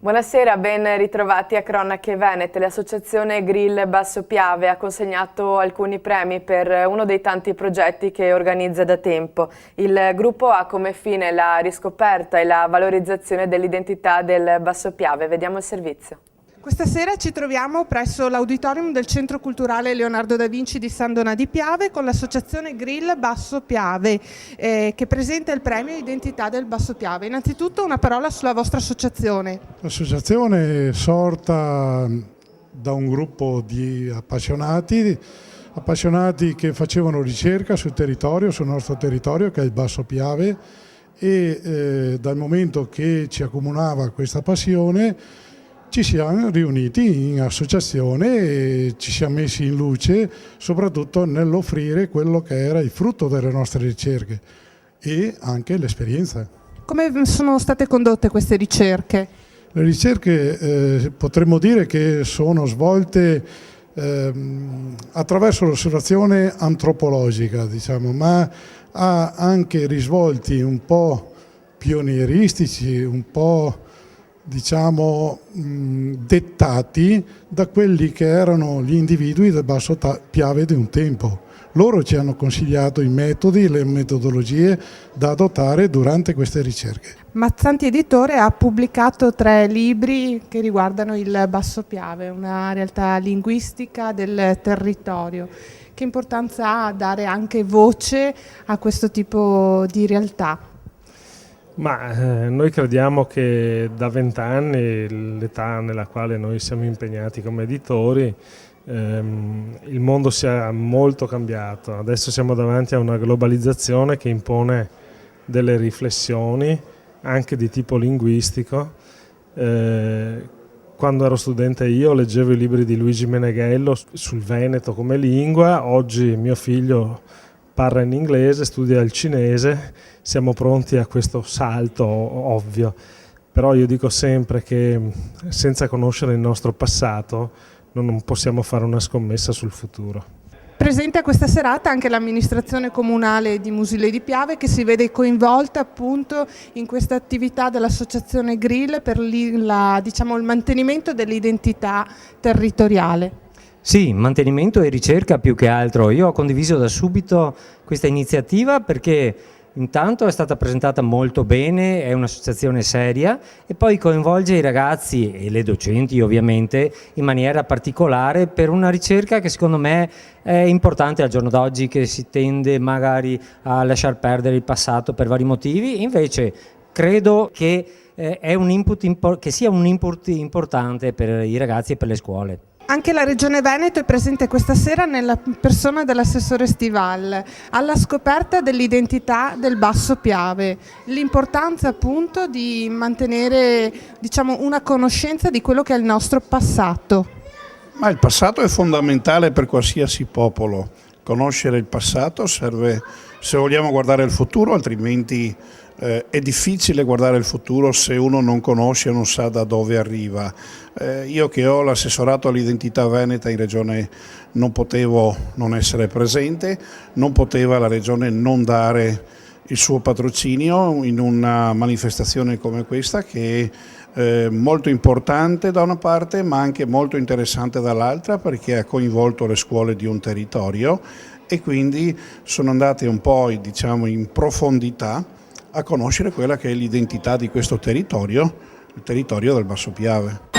Buonasera, ben ritrovati a Cronache Venete. L'associazione Grill Basso Piave ha consegnato alcuni premi per uno dei tanti progetti che organizza da tempo. Il gruppo ha come fine la riscoperta e la valorizzazione dell'identità del Basso Piave. Vediamo il servizio. Questa sera ci troviamo presso l'auditorium del Centro Culturale Leonardo da Vinci di San Donà di Piave con l'associazione Grill Basso Piave che presenta il premio Identità del Basso Piave. Innanzitutto una parola sulla vostra associazione. L'associazione è sorta da un gruppo di appassionati che facevano ricerca sul nostro territorio che è il Basso Piave e dal momento che ci accomunava questa passione ci siamo riuniti in associazione e ci siamo messi in luce soprattutto nell'offrire quello che era il frutto delle nostre ricerche e anche l'esperienza. Come sono state condotte queste ricerche? Le ricerche potremmo dire che sono svolte attraverso l'osservazione antropologica, diciamo, ma ha anche risvolti un po' pionieristici, un po' diciamo dettati da quelli che erano gli individui del Basso Piave di un tempo. Loro ci hanno consigliato i metodi, le metodologie da adottare durante queste ricerche. Mazzanti Editore ha pubblicato 3 libri che riguardano il Basso Piave, una realtà linguistica del territorio. Che importanza ha dare anche voce a questo tipo di realtà? Noi crediamo che da 20 anni, l'età nella quale noi siamo impegnati come editori, il mondo sia molto cambiato. Adesso siamo davanti a una globalizzazione che impone delle riflessioni anche di tipo linguistico. Quando ero studente io leggevo i libri di Luigi Meneghello sul Veneto come lingua, oggi mio figlio parla in inglese, studia il cinese, siamo pronti a questo salto ovvio, però io dico sempre che senza conoscere il nostro passato non possiamo fare una scommessa sul futuro. Presente a questa serata anche l'amministrazione comunale di Musile di Piave che si vede coinvolta appunto in questa attività dell'associazione Grill per il mantenimento dell'identità territoriale. Sì, mantenimento e ricerca più che altro. Io ho condiviso da subito questa iniziativa perché intanto è stata presentata molto bene, è un'associazione seria e poi coinvolge i ragazzi e le docenti ovviamente in maniera particolare per una ricerca che secondo me è importante al giorno d'oggi, che si tende magari a lasciar perdere il passato per vari motivi. Invece credo che sia un input importante per i ragazzi e per le scuole. Anche la Regione Veneto è presente questa sera nella persona dell'assessore Stival alla scoperta dell'identità del Basso Piave, l'importanza appunto di mantenere una conoscenza di quello che è il nostro passato. Ma il passato è fondamentale per qualsiasi popolo, conoscere il passato serve se vogliamo guardare il futuro, altrimenti è difficile guardare il futuro se uno non conosce e non sa da dove arriva. Io che ho l'assessorato all'identità veneta in Regione non potevo non essere presente, non poteva la Regione non dare il suo patrocinio in una manifestazione come questa che è molto importante da una parte ma anche molto interessante dall'altra perché ha coinvolto le scuole di un territorio e quindi sono andate un po' in profondità a conoscere quella che è l'identità di questo territorio, il territorio del Basso Piave.